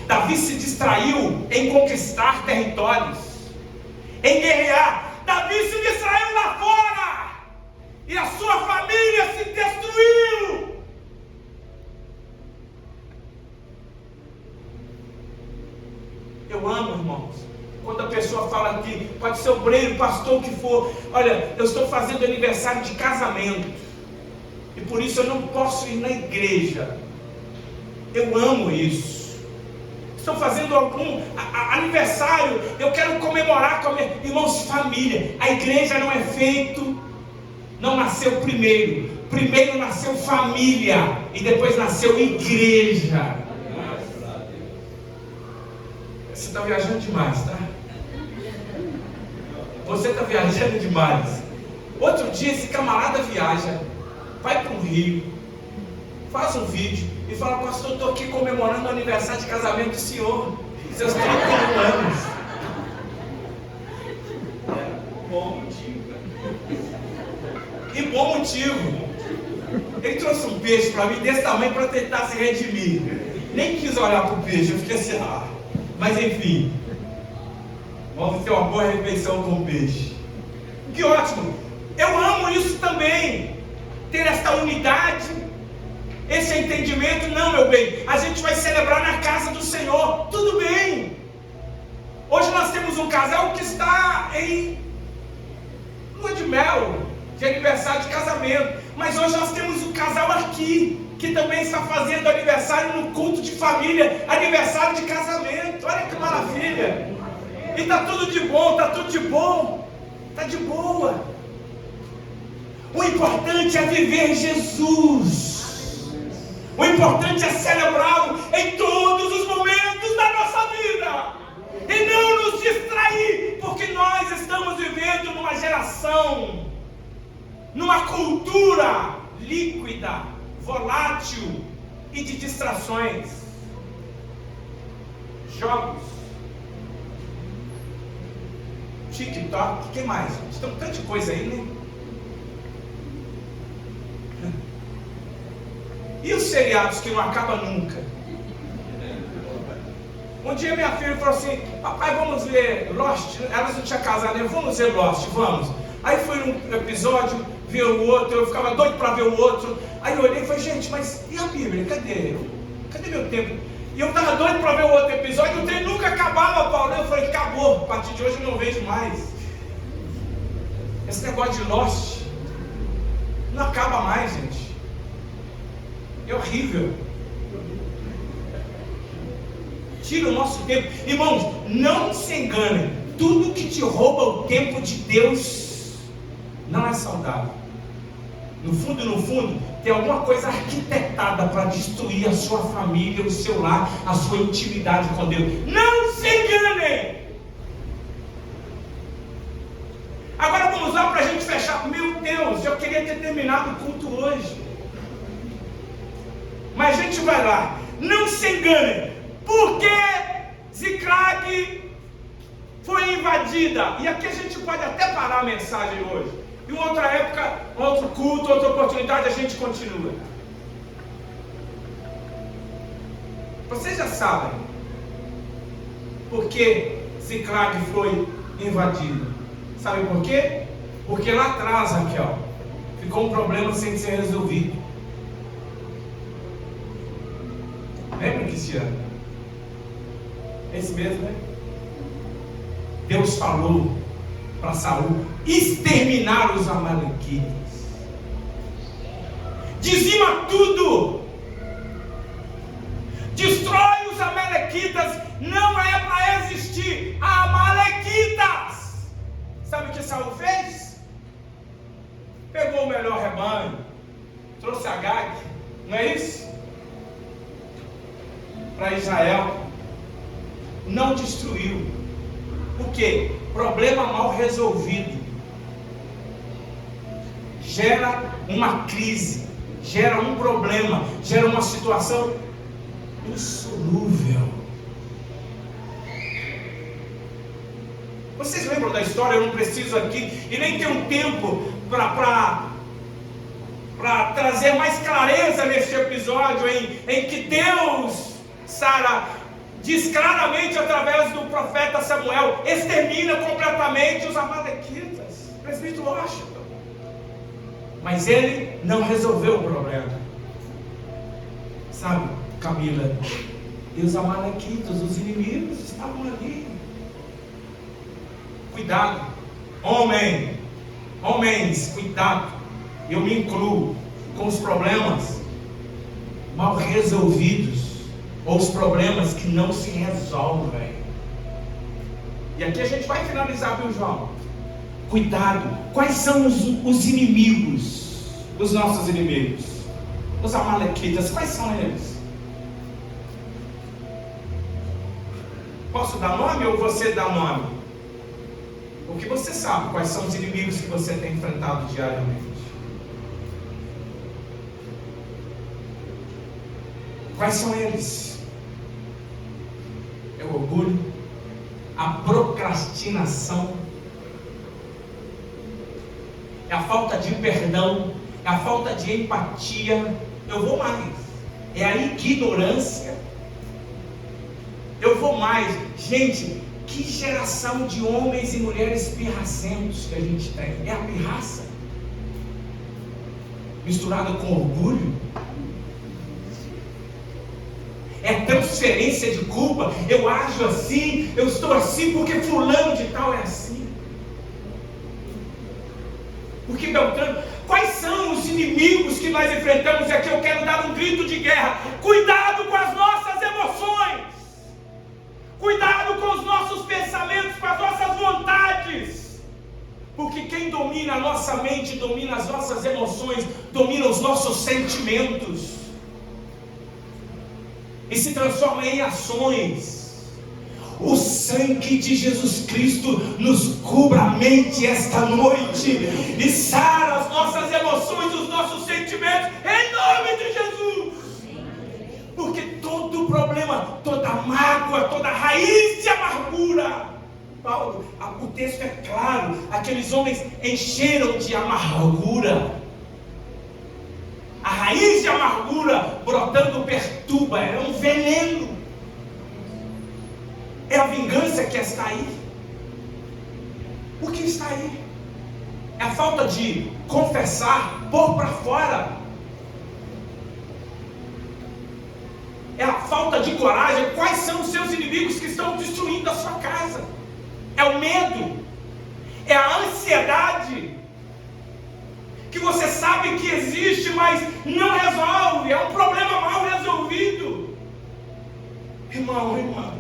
Davi se distraiu em conquistar territórios, em guerrear. Davi se distraiu lá fora e a sua família se destruiu. Eu amo, irmãos, quando a pessoa fala aqui, pode ser obreiro, pastor, o que for: olha, eu estou fazendo aniversário de casamento e por isso eu não posso ir na igreja. Eu amo isso. Estou fazendo algum aniversário, eu quero comemorar com a minha... Irmãos, família. A igreja não é feito, não nasceu primeiro. Primeiro nasceu família e depois nasceu igreja. Você está viajando demais, tá? Você está viajando demais. Outro dia esse camarada viaja, vai para o Rio, faz um vídeo e fala: pastor, estou aqui comemorando o aniversário de casamento do senhor, seus 31 anos. Bom motivo. E bom motivo. Ele trouxe um peixe para mim desse tamanho para tentar se redimir. Nem quis olhar para o peixe, eu fiquei assim, mas enfim, vamos ter uma boa refeição com o peixe. Que ótimo! Eu amo isso também, ter esta unidade, esse entendimento. Não, meu bem, a gente vai celebrar na casa do Senhor, tudo bem. Hoje nós temos um casal que está em lua de mel, de aniversário de casamento, mas hoje nós temos um casal aqui, que também está fazendo aniversário no culto de família, aniversário de casamento. Olha que maravilha! E está tudo de bom, está tudo de bom, está de boa. O importante é viver Jesus. O importante é celebrá-lo em todos os momentos da nossa vida. E não nos distrair, porque nós estamos vivendo numa geração, numa cultura líquida, volátil e de distrações. Jogos, TikTok, o que mais? Tem tanta coisa aí, né? E os seriados que não acabam nunca? Um dia minha filha falou assim: papai, vamos ver Lost. Elas não tinham casado, né? Vamos ver Lost, vamos. Aí foi um episódio, ver o outro, eu ficava doido para ver o outro. Aí eu olhei e falei: gente, mas e a Bíblia? Cadê meu tempo? E eu estava doido para ver o outro episódio, e o trem nunca acabava, Paulo. Eu falei: acabou, a partir de hoje eu não vejo mais. Esse negócio de Lost não acaba mais, gente. É horrível. Tira o nosso tempo. Irmãos, não se enganem. Tudo que te rouba o tempo de Deus não é saudável. No fundo, tem alguma coisa arquitetada para destruir a sua família, o seu lar, a sua intimidade com Deus. Não se enganem. Agora vamos lá para a gente fechar. Meu Deus, eu queria ter terminado o culto hoje. Mas a gente vai lá. Não se enganem. Porque Ziklag foi invadida. E aqui a gente pode até parar a mensagem hoje. Em outra época, outro culto, outra oportunidade, a gente continua. Vocês já sabem por que Ziklag foi invadido. Sabe por quê? Porque lá atrás, Raquel, ficou um problema sem ser resolvido. Lembra, Cristiano? Esse mesmo, né? Deus falou para Saul exterminar os amalequitas. Dizima tudo. Destrói os amalequitas. Não é para existir amalequitas. Sabe o que Saul fez? Pegou o melhor rebanho, trouxe Agag, não é isso? Para Israel. Não destruiu. O que? Problema mal resolvido gera uma crise, gera um problema, gera uma situação insolúvel. Vocês lembram da história? Eu não preciso aqui e nem tenho tempo para trazer mais clareza neste episódio em que Deus, Sara, diz claramente através do profeta Samuel, extermina completamente os amalequitas. Presbítero Washington. Mas ele não resolveu o problema. Sabe, Camila, e os amalequitas, os inimigos estavam ali. Cuidado, homens, cuidado. Eu me incluo com os problemas mal resolvidos ou os problemas que não se resolvem. E aqui a gente vai finalizar, viu, João? Cuidado, quais são os inimigos, os nossos inimigos? Os amalequitas, quais são eles? Posso dar nome ou você dá nome? Porque você sabe quais são os inimigos que você tem enfrentado diariamente. Quais são eles? É o orgulho, a procrastinação, é a falta de perdão, é a falta de empatia. Eu vou mais, é a ignorância. Eu vou mais. Gente, que geração de homens e mulheres pirracentos que a gente tem. É a pirraça misturada com orgulho. É transferência de culpa. Eu ajo assim, eu estou assim porque fulano de tal é assim. Porque Beltrano, quais são os inimigos que nós enfrentamos? E aqui eu quero dar um grito de guerra. Cuidado com as nossas emoções. Cuidado com os nossos pensamentos, com as nossas vontades. Porque quem domina a nossa mente, domina as nossas emoções, domina os nossos sentimentos. E se transforma em ações. O sangue de Jesus Cristo nos cubra a mente esta noite e sara as nossas emoções, os nossos sentimentos, em nome de Jesus. Porque todo problema, toda mágoa, toda raiz de amargura, Paulo, o texto é claro, aqueles homens encheram de amargura. A raiz de amargura brotando perturba, é um veneno. É a vingança que está aí. O que está aí? É a falta de confessar, pôr para fora. É a falta de coragem. Quais são os seus inimigos que estão destruindo a sua casa? É o medo. É a ansiedade. Que você sabe que existe, mas não resolve. É um problema mal resolvido. Irmão, irmã,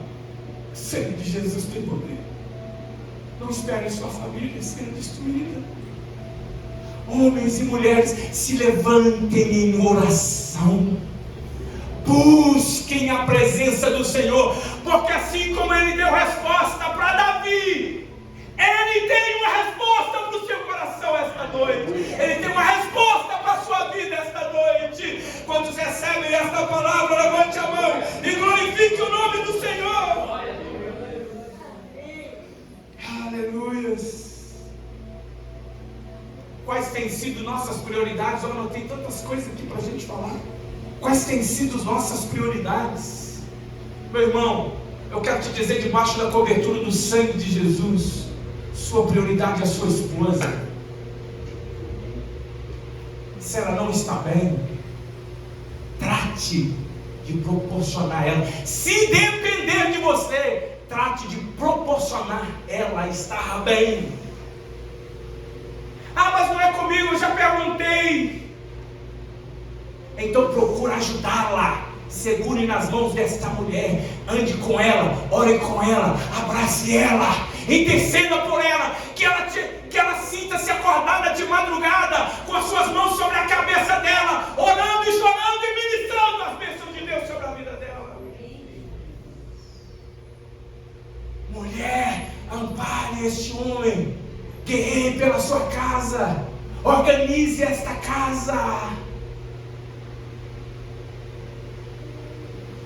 o sangue de Jesus tem poder. Não espere sua família ser destruída. Homens e mulheres, se levantem em oração. Busquem a presença do Senhor. Porque assim como Ele deu resposta para Davi, Ele tem uma resposta para o seu coração esta noite. Ele tem uma resposta para a sua vida esta noite. Quantos recebem esta palavra, levante a mão e glorifique o nome do Senhor. Aleluias. Quais têm sido nossas prioridades? Eu anotei tantas coisas aqui para a gente falar. Quais têm sido as nossas prioridades? Meu irmão, eu quero te dizer, debaixo da cobertura do sangue de Jesus, sua prioridade é a sua esposa. Se ela não está bem, trate de proporcionar ela. Se depender de você, trate de proporcionar ela a estar bem. Ah, mas não é comigo, eu já perguntei. Então procura ajudá-la. Segure nas mãos desta mulher. Ande com ela, ore com ela, abrace ela, interceda por ela, que ela sinta-se acordada de madrugada, com as suas mãos sobre a cabeça dela, orando e chorando e ministrando as bênçãos de Deus sobre a vida dela. Mulher, ampare este homem, guerreie pela sua casa, organize esta casa.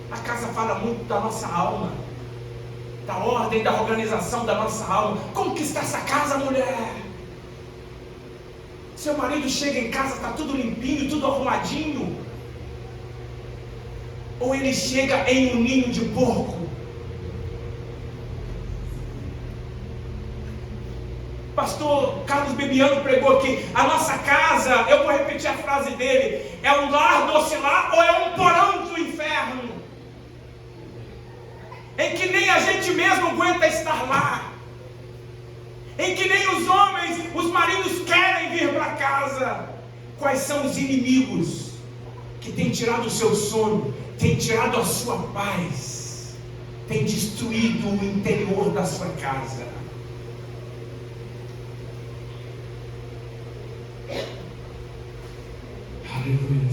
A casa fala muito da nossa alma, da ordem, da organização da nossa alma. Como que está essa casa, mulher? Seu marido chega em casa, está tudo limpinho, tudo arrumadinho? Ou ele chega em um ninho de porco? Pastor Carlos Bibiano pregou aqui, a nossa casa, eu vou repetir a frase dele, é um lar do lar ou é um porão do inferno? Em que nem a gente mesmo aguenta estar lá, em que nem os homens, os maridos querem vir para casa. Quais são os inimigos que tem tirado o seu sono, tem tirado a sua paz, tem destruído o interior da sua casa. Aleluia.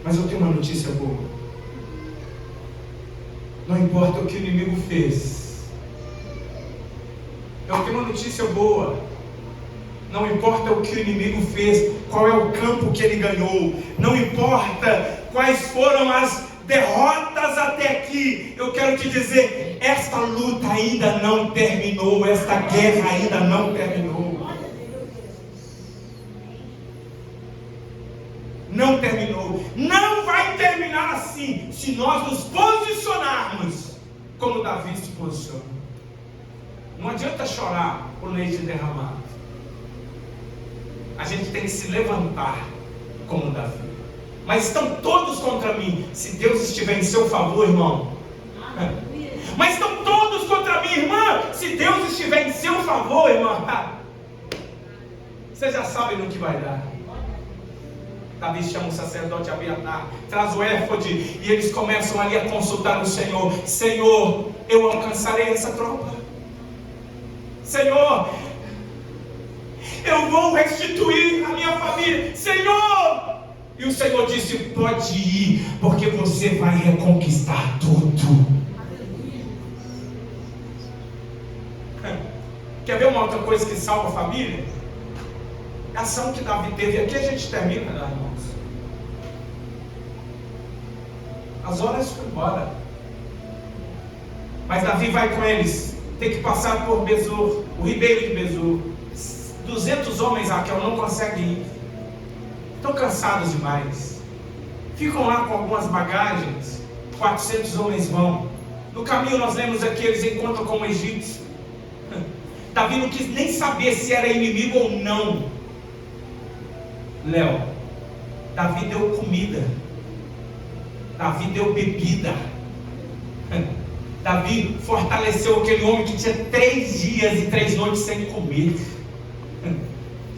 Mas eu tenho uma notícia boa. Não importa o que o inimigo fez. Eu tenho uma notícia boa. Não importa o que o inimigo fez, qual é o campo que ele ganhou, não importa quais foram as derrotas até aqui, eu quero te dizer, esta luta ainda não terminou, esta guerra ainda não terminou. Não terminou, não vai terminar assim, se nós nos posicionarmos como Davi se posicionou. Não adianta chorar por leite derramado. A gente tem que se levantar como Davi. Mas estão todos contra mim. Se Deus estiver em seu favor, irmão. Mas estão todos contra mim, irmã. Se Deus estiver em seu favor, irmã. Vocês já sabem no que vai dar. Davi chama o sacerdote Abiatar, traz o éfode, e eles começam ali a consultar o Senhor. Senhor, eu alcançarei essa tropa. Senhor, eu vou restituir a minha família. Senhor! E o Senhor disse, pode ir, porque você vai reconquistar tudo. Quer ver uma outra coisa que salva a família? A ação que Davi teve. Aqui a gente termina, né, irmãos? As horas foram embora. Mas Davi vai com eles. Tem que passar por Besor, o ribeiro de Besor. 200 homens, Raquel, não conseguem ir. Estão cansados demais. Ficam lá com algumas bagagens. 400 homens vão. No caminho nós lemos aqui, eles encontram com o egípcio. Davi não quis nem saber se era inimigo ou não. Léo, Davi deu comida. Davi deu bebida. Davi fortaleceu aquele homem que tinha 3 dias e 3 noites sem comer.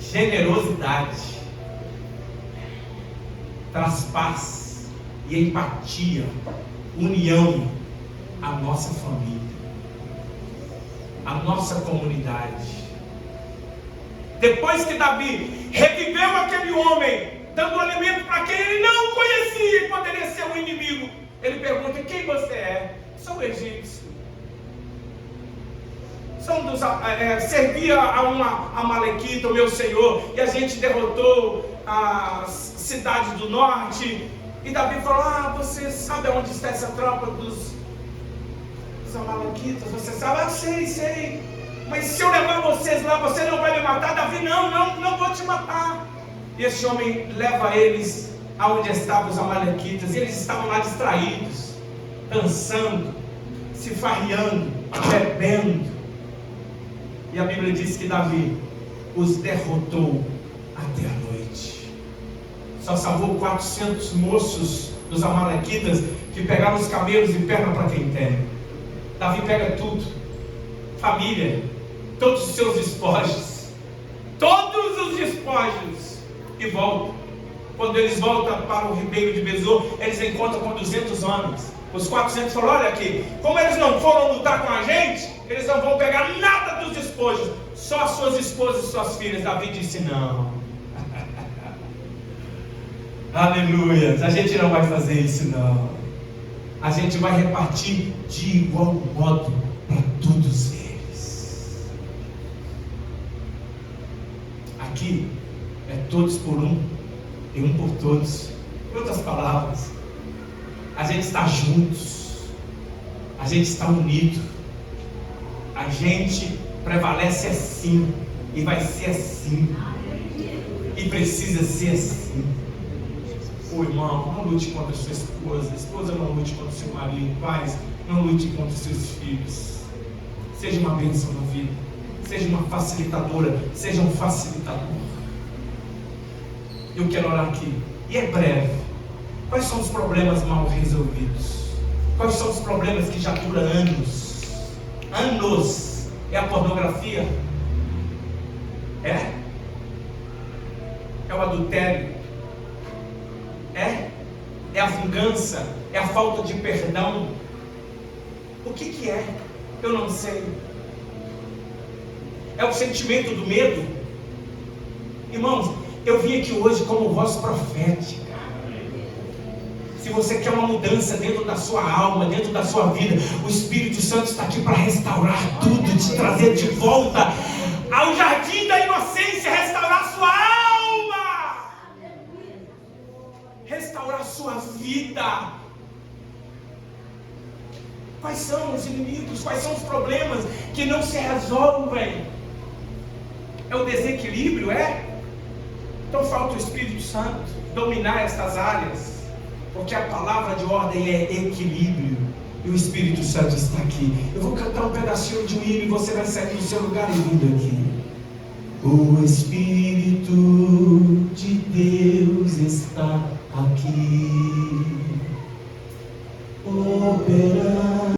Generosidade traz paz e empatia, união à nossa família, à nossa comunidade. Depois que Davi reviveu aquele homem, dando alimento para quem ele não conhecia e poderia ser um inimigo, ele pergunta: quem você é? Sou egípcio. Servia a uma amalequita, o meu senhor, e a gente derrotou a cidade do norte. E Davi falou: você sabe onde está essa tropa dos amalequitas? Você sabe? Sei. Mas se eu levar vocês lá, você não vai me matar? Davi, não vou te matar. E esse homem leva eles aonde estavam os amalequitas, e eles estavam lá distraídos, dançando, se farreando, bebendo. E a Bíblia diz que Davi os derrotou até a noite. Só salvou 400 moços dos amalequitas, que pegaram os camelos e perna para quem tem. Davi pega tudo, família, todos os seus despojos, e volta. Quando eles voltam para o ribeiro de Besor, eles encontram com 200 homens. Os 400 falaram: olha aqui, como eles não foram lutar com a gente, eles não vão pegar nada dos despojos, só as suas esposas e suas filhas. Davi disse: não. Aleluia, a gente não vai fazer isso não. A gente vai repartir de igual modo para todos eles. Aqui é todos por um e um por todos. Em outras palavras, a gente está juntos, a gente está unido, a gente prevalece assim, e vai ser assim, e precisa ser assim. Ô irmão, não lute contra a sua esposa não lute contra o seu marido, pais, não lute contra os seus filhos. Seja uma bênção na vida, seja uma facilitadora, seja um facilitador. Eu quero orar aqui, e é breve. Quais são os problemas mal resolvidos? Quais são os problemas que já duram anos? Anos. É a pornografia? É o adultério? É a vingança? É a falta de perdão? O que é? Eu não sei. É o sentimento do medo? Irmãos, eu vim aqui hoje como voz profética. Se você quer uma mudança dentro da sua alma, dentro da sua vida, o Espírito Santo está aqui para restaurar tudo, te trazer de volta ao jardim da inocência, restaurar sua alma, restaurar sua vida. Quais são os inimigos? Quais são os problemas que não se resolvem? É o desequilíbrio, é? Então falta o Espírito Santo dominar estas áreas, porque a palavra de ordem é equilíbrio, e o Espírito Santo está aqui. Eu vou cantar um pedacinho de um hino e você vai sair do seu lugar e vindo aqui. O Espírito de Deus está aqui, operando